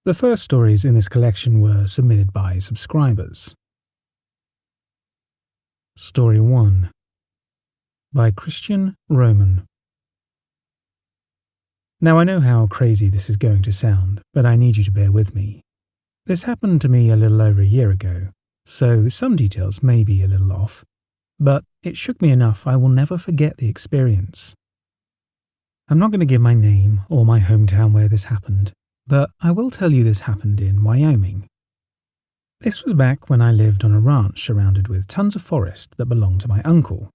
The first stories in this collection were submitted by subscribers. Story 1 by Christian Roman. Now I know how crazy this is going to sound, but I need you to bear with me. This happened to me a little over a year ago, so some details may be a little off, but it shook me enough I will never forget the experience. I'm not going to give my name or my hometown where this happened, but I will tell you this happened in Wyoming. This was back when I lived on a ranch surrounded with tons of forest that belonged to my uncle.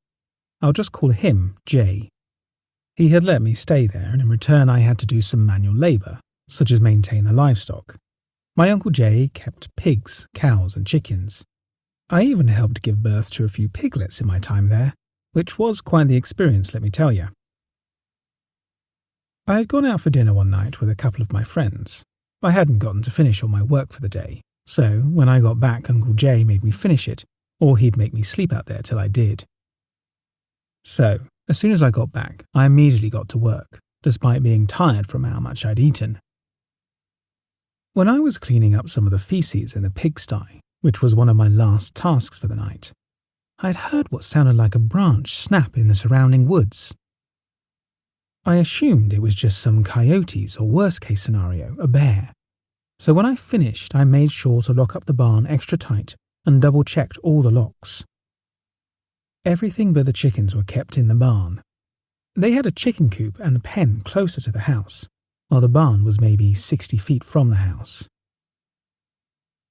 I'll just call him Jay. He had let me stay there, and in return I had to do some manual labor, such as maintain the livestock. My Uncle Jay kept pigs, cows, and chickens. I even helped give birth to a few piglets in my time there, which was quite the experience, let me tell you. I had gone out for dinner one night with a couple of my friends. I hadn't gotten to finish all my work for the day, so when I got back Uncle Jay made me finish it, or he'd make me sleep out there till I did. So, as soon as I got back, I immediately got to work, despite being tired from how much I'd eaten. When I was cleaning up some of the feces in the pigsty, which was one of my last tasks for the night, I had heard what sounded like a branch snap in the surrounding woods. I assumed it was just some coyotes or worst case scenario, a bear. So when I finished, I made sure to lock up the barn extra tight and double-checked all the locks. Everything but the chickens were kept in the barn. They had a chicken coop and a pen closer to the house, while the barn was maybe 60 feet from the house.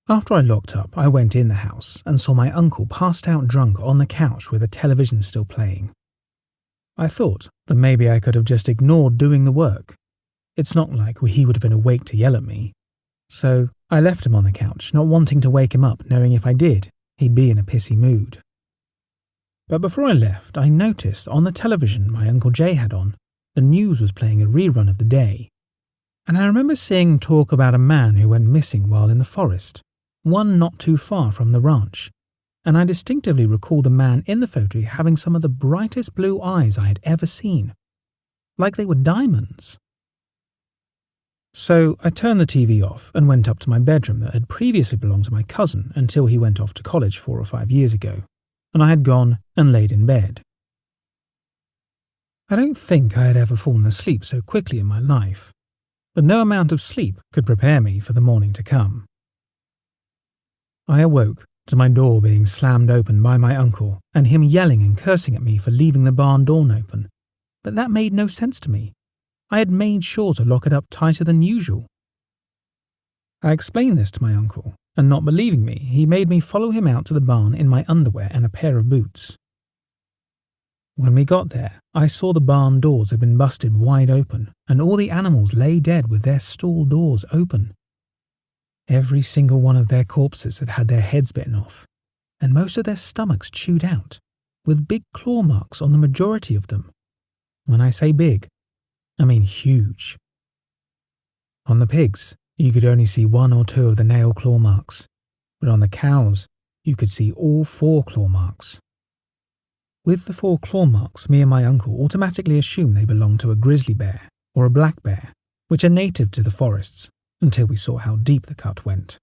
After I locked up, I went in the house and saw my uncle passed out drunk on the couch with the television still playing. I thought that maybe I could have just ignored doing the work. It's not like he would have been awake to yell at me. So I left him on the couch, not wanting to wake him up, knowing if I did, he'd be in a pissy mood. But before I left, I noticed on the television my Uncle Jay had on, the news was playing a rerun of the day. And I remember seeing talk about a man who went missing while in the forest, one not too far from the ranch. And I distinctively recall the man in the photo having some of the brightest blue eyes I had ever seen, like they were diamonds. So I turned the TV off and went up to my bedroom that had previously belonged to my cousin until he went off to college 4 or 5 years ago, and I had gone and laid in bed. I don't think I had ever fallen asleep so quickly in my life, but no amount of sleep could prepare me for the morning to come. I awoke to my door being slammed open by my uncle and him yelling and cursing at me for leaving the barn door open, but that made no sense to me. I had made sure to lock it up tighter than usual. I explained this to my uncle, and not believing me, he made me follow him out to the barn in my underwear and a pair of boots. When we got there, I saw the barn doors had been busted wide open, and all the animals lay dead with their stall doors open. Every single one of their corpses had had their heads bitten off, and most of their stomachs chewed out, with big claw marks on the majority of them. When I say big, I mean huge. On the pigs, you could only see 1 or 2 of the nail claw marks, but on the cows, you could see all 4 claw marks. With the 4 claw marks, me and my uncle automatically assumed they belonged to a grizzly bear or a black bear, which are native to the forests, until we saw how deep the cut went.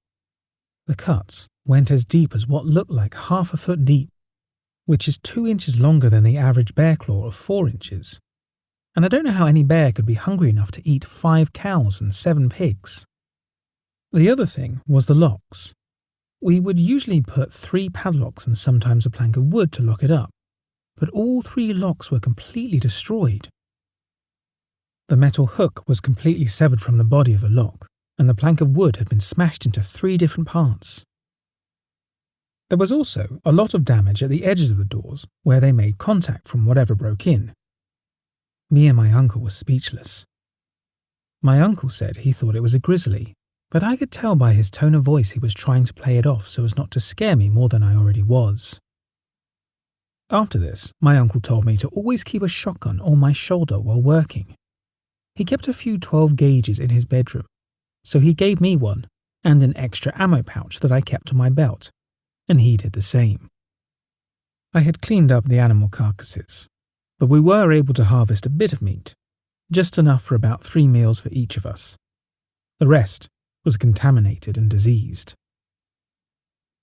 The cuts went as deep as what looked like half a foot deep, which is 2 inches longer than the average bear claw of 4 inches. And I don't know how any bear could be hungry enough to eat 5 cows and 7 pigs. The other thing was the locks. We would usually put 3 padlocks and sometimes a plank of wood to lock it up, but all 3 locks were completely destroyed. The metal hook was completely severed from the body of the lock, and the plank of wood had been smashed into 3 different parts. There was also a lot of damage at the edges of the doors where they made contact from whatever broke in. Me and my uncle were speechless. My uncle said he thought it was a grizzly, but I could tell by his tone of voice he was trying to play it off so as not to scare me more than I already was. After this, my uncle told me to always keep a shotgun on my shoulder while working. He kept a few 12 gauges in his bedroom, so he gave me one and an extra ammo pouch that I kept on my belt, and he did the same. I had cleaned up the animal carcasses, but we were able to harvest a bit of meat, just enough for about 3 meals for each of us. The rest was contaminated and diseased.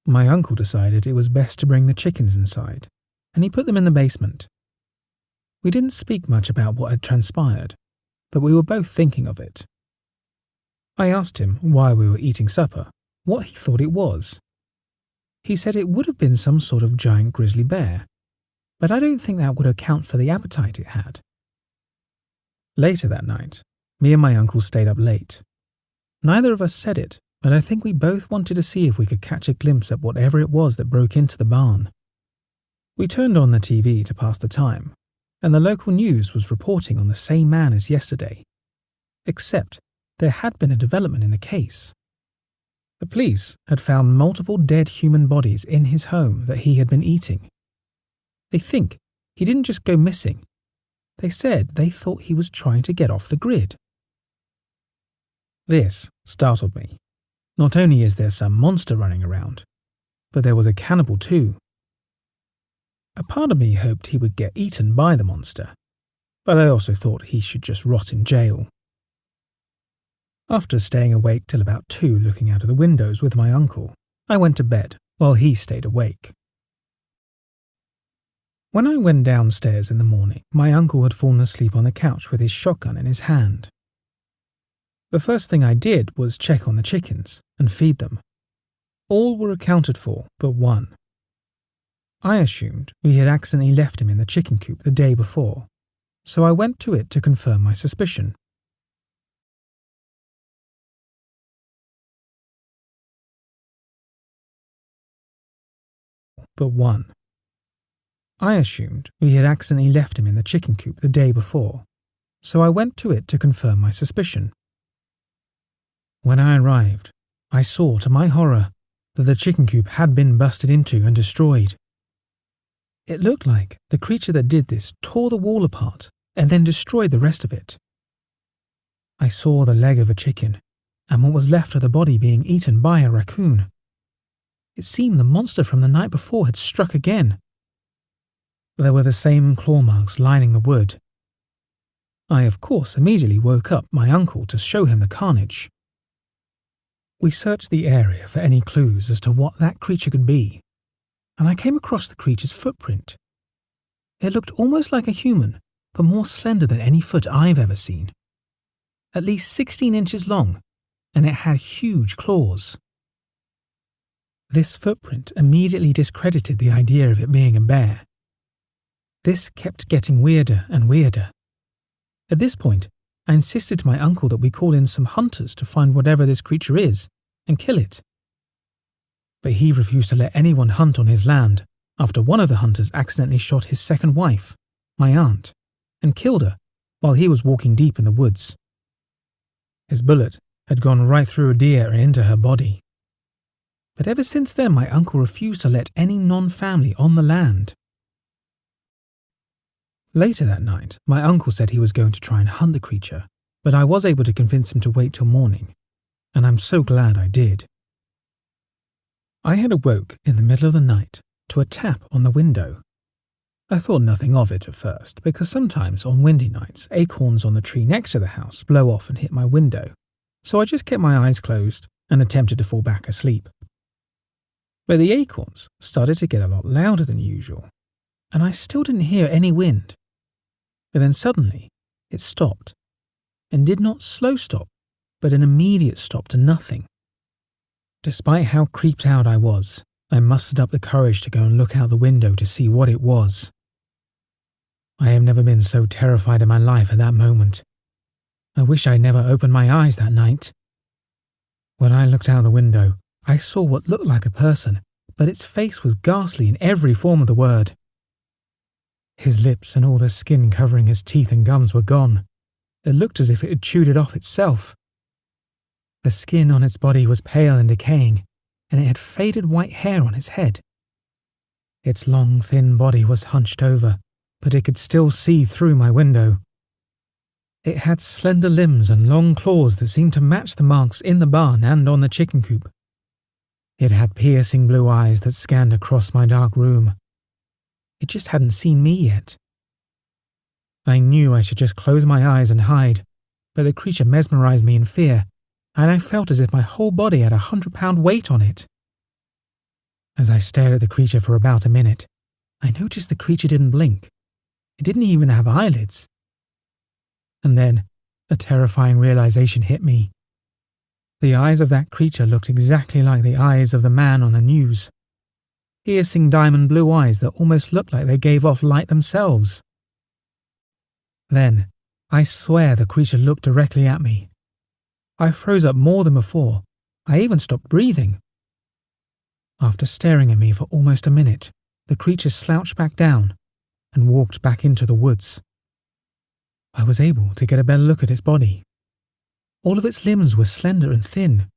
My uncle decided it was best to bring the chickens inside, and he put them in the basement. We didn't speak much about what had transpired, but we were both thinking of it. I asked him, while we were eating supper, what he thought it was. He said it would have been some sort of giant grizzly bear, but I don't think that would account for the appetite it had. Later that night, me and my uncle stayed up late. Neither of us said it, but I think we both wanted to see if we could catch a glimpse at whatever it was that broke into the barn. We turned on the TV to pass the time, and the local news was reporting on the same man as yesterday, except there had been a development in the case. The police had found multiple dead human bodies in his home that he had been eating. They think he didn't just go missing. They said they thought he was trying to get off the grid. This startled me. Not only is there some monster running around, but there was a cannibal too. A part of me hoped he would get eaten by the monster, but I also thought he should just rot in jail. After staying awake till about 2 looking out of the windows with my uncle, I went to bed while he stayed awake. When I went downstairs in the morning, my uncle had fallen asleep on the couch with his shotgun in his hand. The first thing I did was check on the chickens and feed them. All were accounted for but one. I assumed we had accidentally left him in the chicken coop the day before, so I went to it to confirm my suspicion. But one. I assumed we had accidentally left him in the chicken coop the day before, so I went to it to confirm my suspicion. When I arrived, I saw, to my horror, that the chicken coop had been busted into and destroyed. It looked like the creature that did this tore the wall apart and then destroyed the rest of it. I saw the leg of a chicken and what was left of the body being eaten by a raccoon. It seemed the monster from the night before had struck again. There were the same claw marks lining the wood. I, of course, immediately woke up my uncle to show him the carnage. We searched the area for any clues as to what that creature could be, and I came across the creature's footprint. It looked almost like a human, but more slender than any foot I've ever seen. At least 16 inches long, and it had huge claws. This footprint immediately discredited the idea of it being a bear. This kept getting weirder and weirder. At this point, I insisted to my uncle that we call in some hunters to find whatever this creature is and kill it. But he refused to let anyone hunt on his land after one of the hunters accidentally shot his second wife, my aunt, and killed her while he was walking deep in the woods. His bullet had gone right through a deer and into her body. But ever since then, my uncle refused to let any non-family on the land. Later that night, my uncle said he was going to try and hunt the creature, but I was able to convince him to wait till morning, and I'm so glad I did. I had awoke in the middle of the night to a tap on the window. I thought nothing of it at first, because sometimes on windy nights, acorns on the tree next to the house blow off and hit my window, so I just kept my eyes closed and attempted to fall back asleep. But the acorns started to get a lot louder than usual, and I still didn't hear any wind. But then suddenly, it stopped, and did not slow stop, but an immediate stop to nothing. Despite how creeped out I was, I mustered up the courage to go and look out the window to see what it was. I have never been so terrified in my life at that moment. I wish I never opened my eyes that night. When I looked out the window, I saw what looked like a person, but its face was ghastly in every form of the word. His lips and all the skin covering his teeth and gums were gone. It looked as if it had chewed it off itself. The skin on its body was pale and decaying, and it had faded white hair on its head. Its long, thin body was hunched over, but it could still see through my window. It had slender limbs and long claws that seemed to match the marks in the barn and on the chicken coop. It had piercing blue eyes that scanned across my dark room. It just hadn't seen me yet. I knew I should just close my eyes and hide, but the creature mesmerized me in fear, and I felt as if my whole body had 100-pound weight on it. As I stared at the creature for about a minute, I noticed the creature didn't blink. It didn't even have eyelids. And then, a terrifying realization hit me. The eyes of that creature looked exactly like the eyes of the man on the news. Piercing diamond blue eyes that almost looked like they gave off light themselves. Then, I swear the creature looked directly at me. I froze up more than before. I even stopped breathing. After staring at me for almost a minute, the creature slouched back down and walked back into the woods. I was able to get a better look at its body. All of its limbs were slender and thin.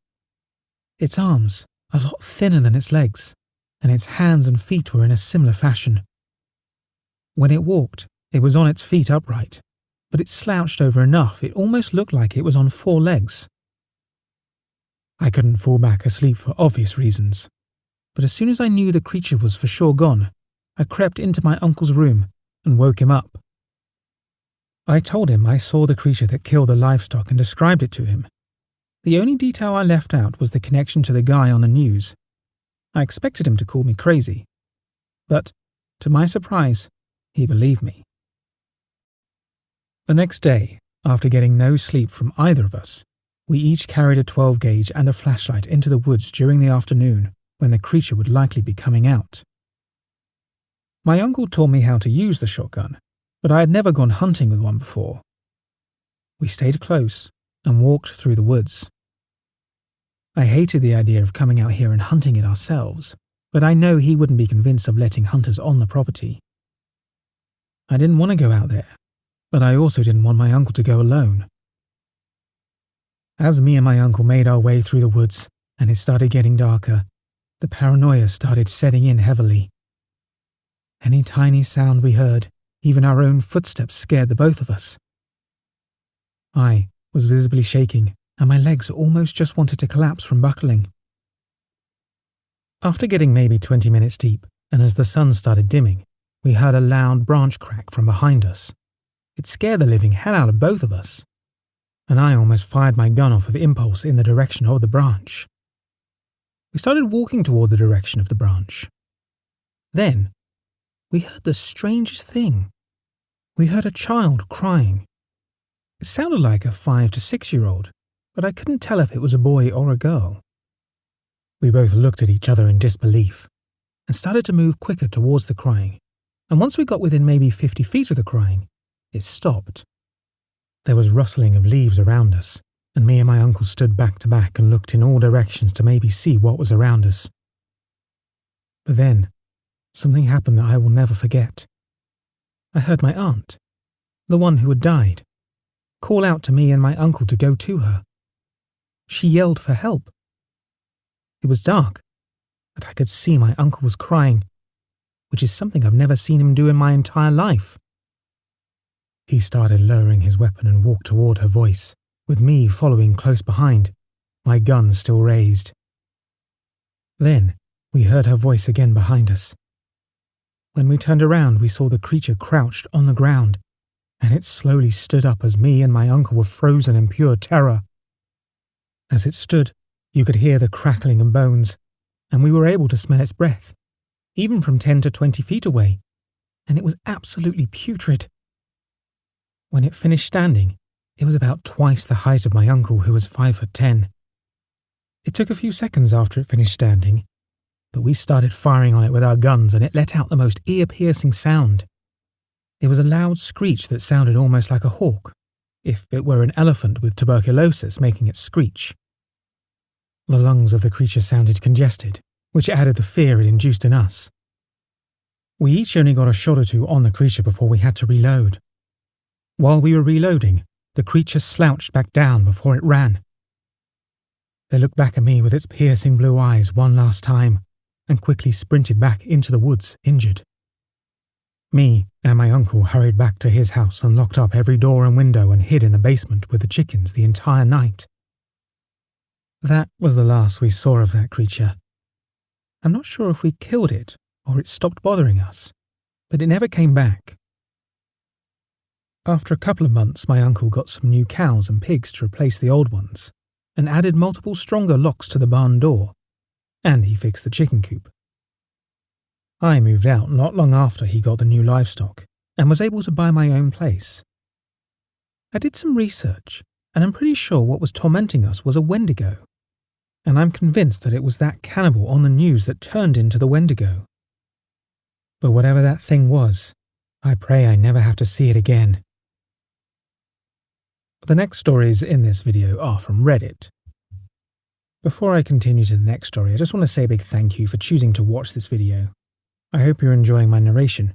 Its arms a lot thinner than its legs, and its hands and feet were in a similar fashion. When it walked, it was on its feet upright, but it slouched over enough it almost looked like it was on 4 legs. I couldn't fall back asleep for obvious reasons, but as soon as I knew the creature was for sure gone, I crept into my uncle's room and woke him up. I told him I saw the creature that killed the livestock and described it to him. The only detail I left out was the connection to the guy on the news. I expected him to call me crazy, but, to my surprise, he believed me. The next day, after getting no sleep from either of us, we each carried a 12-gauge and a flashlight into the woods during the afternoon when the creature would likely be coming out. My uncle taught me how to use the shotgun, but I had never gone hunting with one before. We stayed close and walked through the woods. I hated the idea of coming out here and hunting it ourselves, but I know he wouldn't be convinced of letting hunters on the property. I didn't want to go out there, but I also didn't want my uncle to go alone. As me and my uncle made our way through the woods and it started getting darker, the paranoia started setting in heavily. Any tiny sound we heard, even our own footsteps, scared the both of us. I was visibly shaking, and my legs almost just wanted to collapse from buckling. After getting maybe 20 minutes deep, and as the sun started dimming, we heard a loud branch crack from behind us. It scared the living hell out of both of us, and I almost fired my gun off of impulse in the direction of the branch. We started walking toward the direction of the branch. Then, we heard the strangest thing. We heard a child crying. It sounded like a 5 to 6-year-old, but I couldn't tell if it was a boy or a girl. We both looked at each other in disbelief and started to move quicker towards the crying, and once we got within maybe 50 feet of the crying, it stopped. There was rustling of leaves around us, and me and my uncle stood back to back and looked in all directions to maybe see what was around us. But then, something happened that I will never forget. I heard my aunt, the one who had died, call out to me and my uncle to go to her. She yelled for help. It was dark, but I could see my uncle was crying, which is something I've never seen him do in my entire life. He started lowering his weapon and walked toward her voice, with me following close behind, my gun still raised. Then we heard her voice again behind us. When we turned around, we saw the creature crouched on the ground, and it slowly stood up as me and my uncle were frozen in pure terror. As it stood, you could hear the crackling of bones, and we were able to smell its breath, even from 10 to 20 feet away, and it was absolutely putrid. When it finished standing, it was about twice the height of my uncle, who was 5'10". It took a few seconds after it finished standing, but we started firing on it with our guns and it let out the most ear-piercing sound. It was a loud screech that sounded almost like a hawk, if it were an elephant with tuberculosis making it screech. The lungs of the creature sounded congested, which added the fear it induced in us. We each only got a shot or two on the creature before we had to reload. While we were reloading, the creature slouched back down before it ran. It looked back at me with its piercing blue eyes one last time, and quickly sprinted back into the woods, injured. Me and my uncle hurried back to his house and locked up every door and window and hid in the basement with the chickens the entire night. That was the last we saw of that creature. I'm not sure if we killed it or it stopped bothering us, but it never came back. After a couple of months, my uncle got some new cows and pigs to replace the old ones, and added multiple stronger locks to the barn door, and he fixed the chicken coop. I moved out not long after he got the new livestock and was able to buy my own place. I did some research, and I'm pretty sure what was tormenting us was a Wendigo, and I'm convinced that it was that cannibal on the news that turned into the Wendigo. But whatever that thing was, I pray I never have to see it again. The next stories in this video are from Reddit. Before I continue to the next story, I just want to say a big thank you for choosing to watch this video. I hope you're enjoying my narration.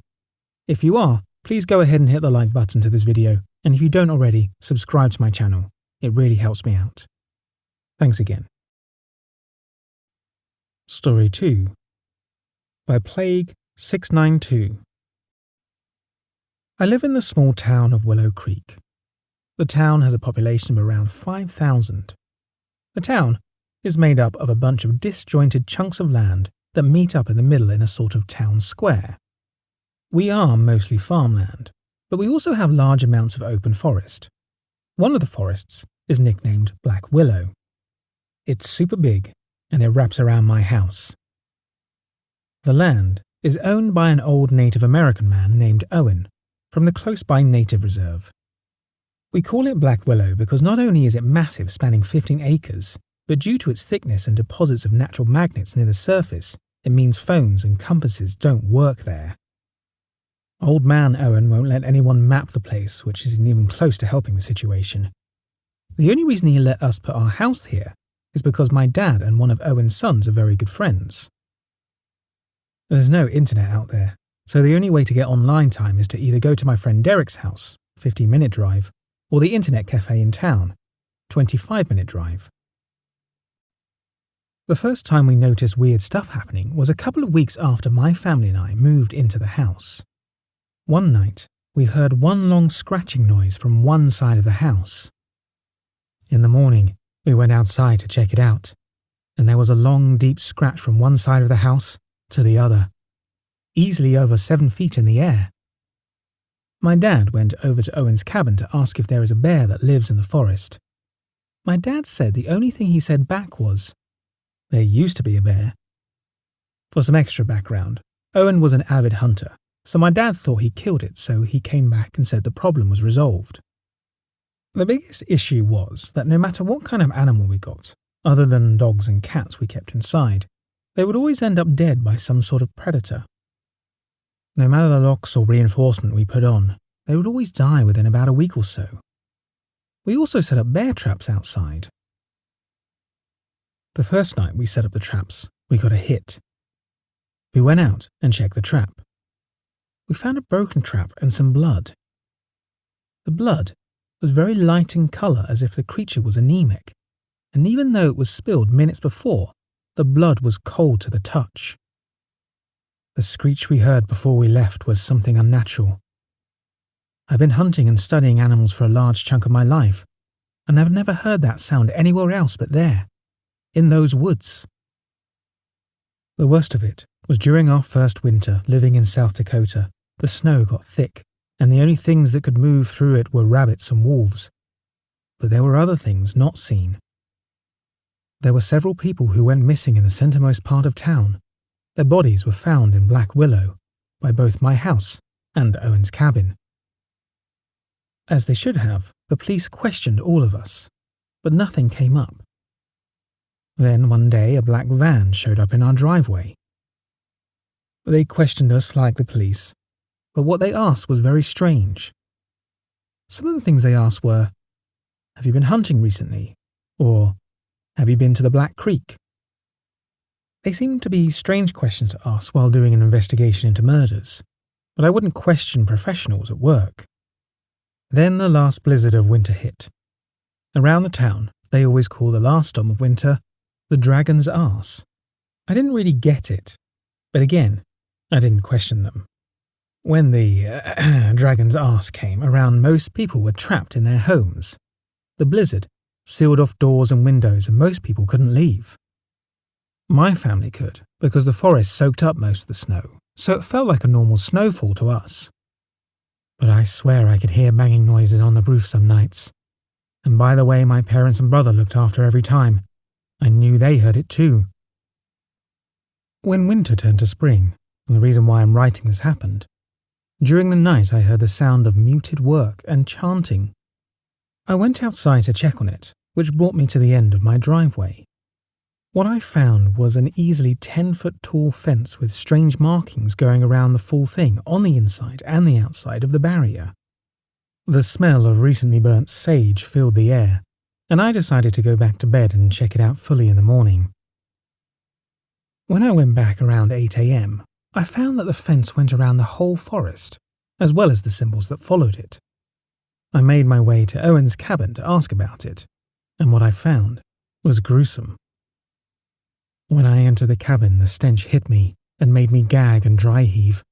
If you are, please go ahead and hit the like button to this video, and if you don't already, subscribe to my channel. It really helps me out. Thanks again. Story 2 by Plague 692. I live in the small town of Willow Creek. The town has a population of around 5,000. The town is made up of a bunch of disjointed chunks of land that meet up in the middle in a sort of town square. We are mostly farmland, but we also have large amounts of open forest. One of the forests is nicknamed Black Willow. It's super big, and it wraps around my house. The land is owned by an old Native American man named Owen from the close-by native reserve. We call it Black Willow because not only is it massive, spanning 15 acres, but due to its thickness and deposits of natural magnets near the surface, it means phones and compasses don't work there. Old man Owen won't let anyone map the place, which isn't even close to helping the situation. The only reason he let us put our house here is because my dad and one of Owen's sons are very good friends. There's no internet out there, so the only way to get online time is to either go to my friend Derek's house, 15-minute drive, or the internet cafe in town, 25-minute drive. The first time we noticed weird stuff happening was a couple of weeks after my family and I moved into the house. One night, we heard one long scratching noise from one side of the house. In the morning, we went outside to check it out, and there was a long, deep scratch from one side of the house to the other, easily over 7 feet in the air. My dad went over to Owen's cabin to ask if there is a bear that lives in the forest. My dad said the only thing he said back was, "There used to be a bear." For some extra background, Owen was an avid hunter, so my dad thought he killed it, so he came back and said the problem was resolved. The biggest issue was that no matter what kind of animal we got, other than dogs and cats we kept inside, they would always end up dead by some sort of predator. No matter the locks or reinforcement we put on, they would always die within about a week or so. We also set up bear traps outside. The first night we set up the traps, we got a hit. We went out and checked the trap. We found a broken trap and some blood. The blood was very light in colour, as if the creature was anemic, and even though it was spilled minutes before, the blood was cold to the touch. The screech we heard before we left was something unnatural. I've been hunting and studying animals for a large chunk of my life, and I've never heard that sound anywhere else but there, in those woods. The worst of it was during our first winter living in South Dakota, the snow got thick, and the only things that could move through it were rabbits and wolves. But there were other things not seen. There were several people who went missing in the centermost part of town. Their bodies were found in Black Willow, by both my house and Owen's cabin. As they should have, the police questioned all of us, but nothing came up. Then one day a black van showed up in our driveway. They questioned us like the police, but what they asked was very strange. Some of the things they asked were, "Have you been hunting recently?" or "Have you been to the Black Creek?" They seemed to be strange questions to ask while doing an investigation into murders, but I wouldn't question professionals at work. Then the last blizzard of winter hit. Around the town, they always call the last storm of winter the Dragon's Arse. I didn't really get it, but again, I didn't question them. When the Dragon's Arse came around, most people were trapped in their homes. The blizzard sealed off doors and windows, and most people couldn't leave. My family could, because the forest soaked up most of the snow, so it felt like a normal snowfall to us. But I swear I could hear banging noises on the roof some nights. and by the way my parents and brother looked after every time, I knew they heard it too. When winter turned to spring, and the reason why I'm writing this happened, during the night I heard the sound of muted work and chanting. I went outside to check on it, which brought me to the end of my driveway. What I found was an easily 10-foot tall fence with strange markings going around the full thing on the inside and the outside of the barrier. The smell of recently burnt sage filled the air, and I decided to go back to bed and check it out fully in the morning. When I went back around 8 a.m., I found that the fence went around the whole forest, as well as the symbols that followed it. I made my way to Owen's cabin to ask about it, and what I found was gruesome. When I entered the cabin, the stench hit me and made me gag and dry heave.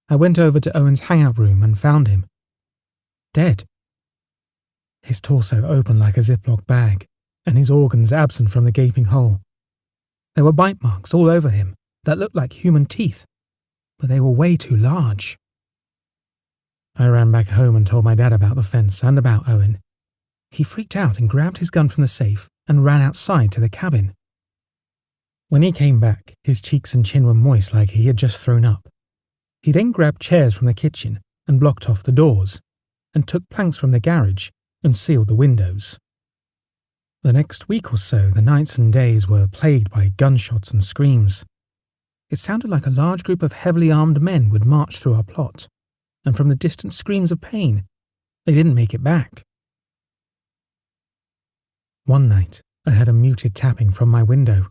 I went over to Owen's hangout room and found him dead. His torso open like a Ziploc bag, and his organs absent from the gaping hole. There were bite marks all over him that looked like human teeth, but they were way too large. I ran back home and told my dad about the fence and about Owen. He freaked out and grabbed his gun from the safe and ran outside to the cabin. When he came back, his cheeks and chin were moist like he had just thrown up. He then grabbed chairs from the kitchen and blocked off the doors, and took planks from the garage and sealed the windows. The next week or so, the nights and days were plagued by gunshots and screams. It sounded like a large group of heavily armed men would march through our plot, and from the distant screams of pain, they didn't make it back. One night, I heard a muted tapping from my window.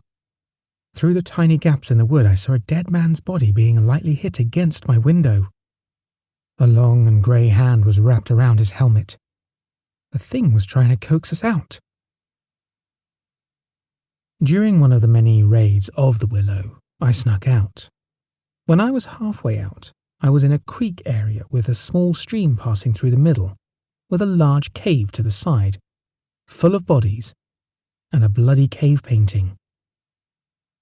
Through the tiny gaps in the wood, I saw a dead man's body being lightly hit against my window. A long and grey hand was wrapped around his helmet. The thing was trying to coax us out. During one of the many raids of the Willow, I snuck out. When I was halfway out, I was in a creek area with a small stream passing through the middle, with a large cave to the side, full of bodies, and a bloody cave painting.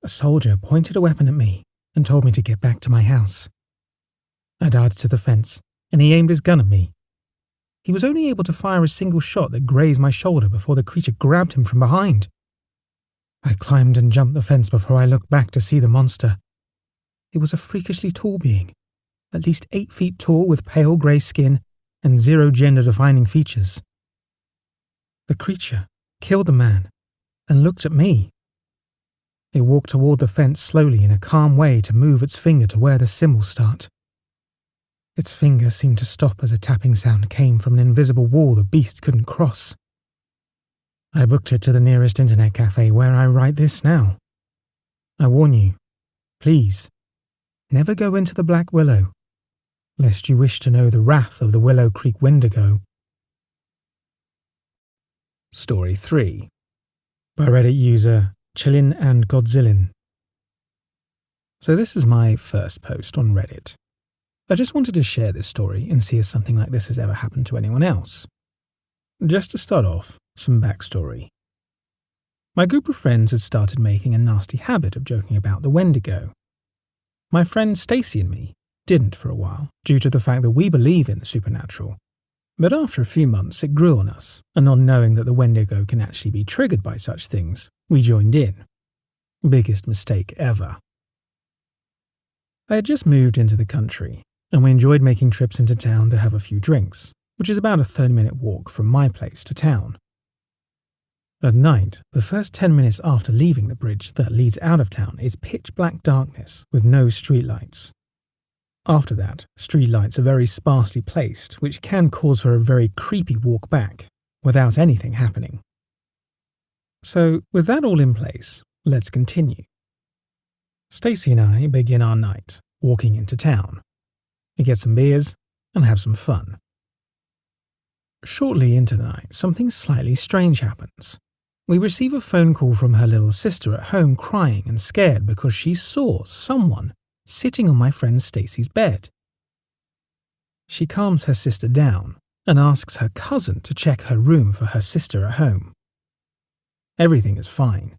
A soldier pointed a weapon at me and told me to get back to my house. I darted to the fence, and he aimed his gun at me. He was only able to fire a single shot that grazed my shoulder before the creature grabbed him from behind. I climbed and jumped the fence before I looked back to see the monster. It was a freakishly tall being, at least 8 feet tall with pale grey skin and 0 gender-defining features. The creature killed the man and looked at me. It walked toward the fence slowly in a calm way to move its finger to where the symbols start. Its finger seemed to stop as a tapping sound came from an invisible wall the beast couldn't cross. I booked it to the nearest internet cafe where I write this now. I warn you, please, never go into the Black Willow, lest you wish to know the wrath of the Willow Creek Wendigo. Story 3 by Reddit user Chillin and Godzillin. So this is my first post on Reddit. I just wanted to share this story and see if something like this has ever happened to anyone else. Just to start off, some backstory. My group of friends had started making a nasty habit of joking about the Wendigo. My friend Stacy and me didn't for a while, due to the fact that we believe in the supernatural. But after a few months it grew on us, and on knowing that the Wendigo can actually be triggered by such things, we joined in. Biggest mistake ever. I had just moved into the country, and we enjoyed making trips into town to have a few drinks, which is about a 30-minute walk from my place to town. At night, the first 10 minutes after leaving the bridge that leads out of town is pitch black darkness with no streetlights. After that, streetlights are very sparsely placed, which can cause for a very creepy walk back, without anything happening. So, with that all in place, let's continue. Stacy and I begin our night, walking into town. We get some beers and have some fun. Shortly into the night, something slightly strange happens. We receive a phone call from her little sister at home crying and scared because she saw someone sitting on my friend Stacy's bed. She calms her sister down and asks her cousin to check her room for her sister at home. Everything is fine.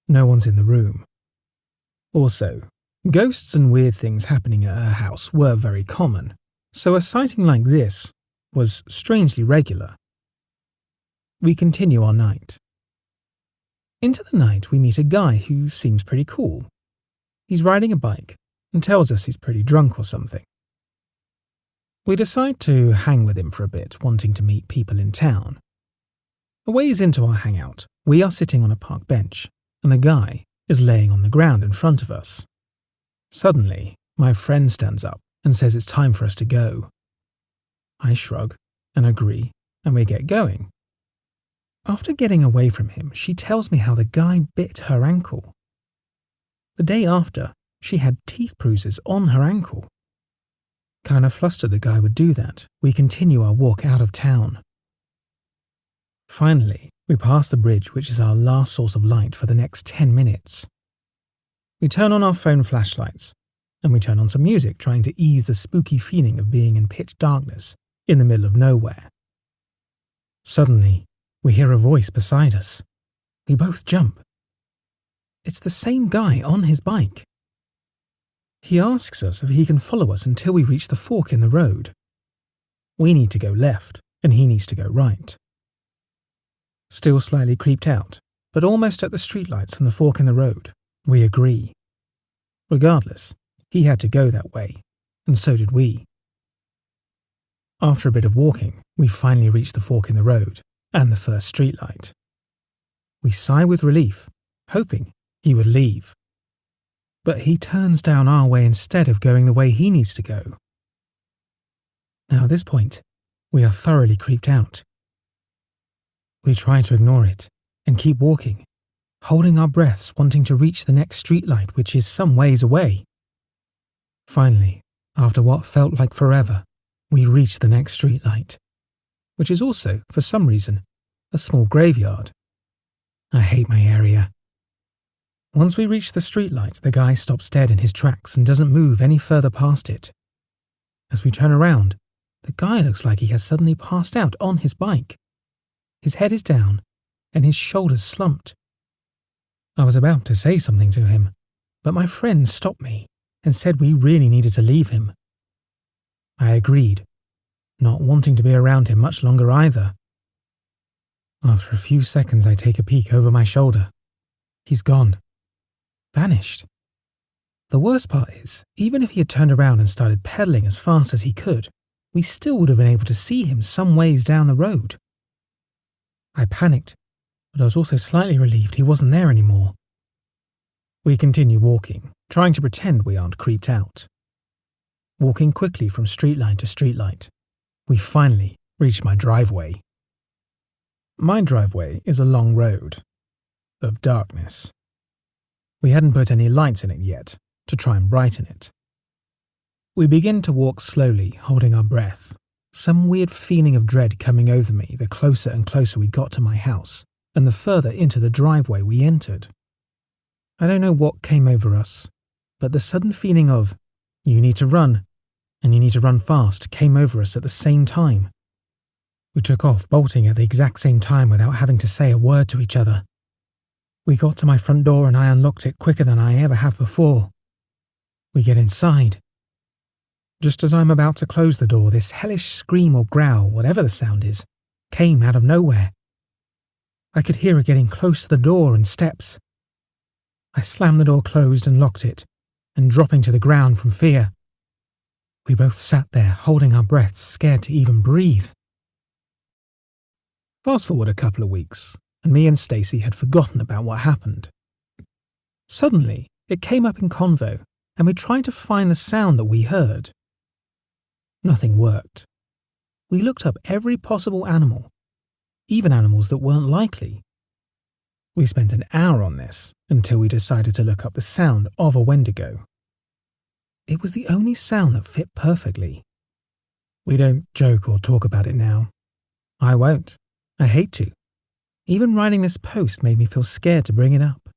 No one's in the room. Also, ghosts and weird things happening at her house were very common, so a sighting like this was strangely regular. we continue our night. Into the night, we meet a guy who seems pretty cool. He's riding a bike and tells us he's pretty drunk or something. We decide to hang with him for a bit, wanting to meet people in town. A ways into our hangout, we are sitting on a park bench, and the guy is laying on the ground in front of us. Suddenly, my friend stands up and says it's time for us to go. I shrug and agree, and we get going. After getting away from him, she tells me how the guy bit her ankle. The day after, she had teeth bruises on her ankle. Kind of flustered the guy would do that, we continue our walk out of town. Finally, we pass the bridge, which is our last source of light for the next 10 minutes. We turn on our phone flashlights, and we turn on some music, trying to ease the spooky feeling of being in pitch darkness in the middle of nowhere. Suddenly, we hear a voice beside us. We both jump. It's the same guy on his bike. He asks us if he can follow us until we reach the fork in the road. We need to go left, and he needs to go right. Still slightly creeped out, but almost at the streetlights and the fork in the road, we agree. Regardless, he had to go that way, and so did we. After a bit of walking, we finally reach the fork in the road and the first streetlight. We sigh with relief, hoping he would leave. But he turns down our way instead of going the way he needs to go. Now at this point, we are thoroughly creeped out. We try to ignore it and keep walking, holding our breaths, wanting to reach the next streetlight, which is some ways away. Finally, after what felt like forever, we reach the next streetlight, which is also, for some reason, a small graveyard. I hate my area. Once we reach the streetlight, the guy stops dead in his tracks and doesn't move any further past it. As we turn around, the guy looks like he has suddenly passed out on his bike. His head is down and his shoulders slumped. I was about to say something to him, but my friend stopped me and said we really needed to leave him. I agreed, not wanting to be around him much longer either. After a few seconds, I take a peek over my shoulder. He's gone. Vanished. The worst part is, even if he had turned around and started pedaling as fast as he could, we still would have been able to see him some ways down the road. I panicked, but I was also slightly relieved he wasn't there anymore. We continue walking, trying to pretend we aren't creeped out. Walking quickly from streetlight to streetlight, we finally reach my driveway. My driveway is a long road of darkness. We hadn't put any lights in it yet to try and brighten it. We begin to walk slowly, holding our breath, some weird feeling of dread coming over me the closer and closer we got to my house and the further into the driveway we entered. I don't know what came over us, but the sudden feeling of, you need to run, and you need to run fast, came over us at the same time. We took off, bolting at the exact same time without having to say a word to each other. We got to my front door and I unlocked it quicker than I ever have before. We get inside. Just as I'm about to close the door, this hellish scream or growl, whatever the sound is, came out of nowhere. I could hear it getting close to the door and steps. I slammed the door closed and locked it, and dropping to the ground from fear. We both sat there, holding our breaths, scared to even breathe. Fast forward a couple of weeks, and me and Stacy had forgotten about what happened. Suddenly, it came up in convo, and we tried to find the sound that we heard. Nothing worked. We looked up every possible animal, even animals that weren't likely. We spent an hour on this until we decided to look up the sound of a Wendigo. It was the only sound that fit perfectly. We don't joke or talk about it now. I won't. I hate to. Even writing this post made me feel scared to bring it up.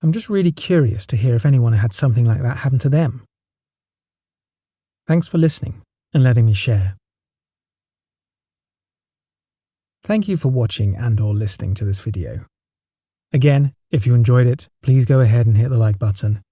I'm just really curious to hear if anyone had something like that happen to them. Thanks for listening and letting me share. Thank you for watching and/or listening to this video. Again, if you enjoyed it, please go ahead and hit the like button.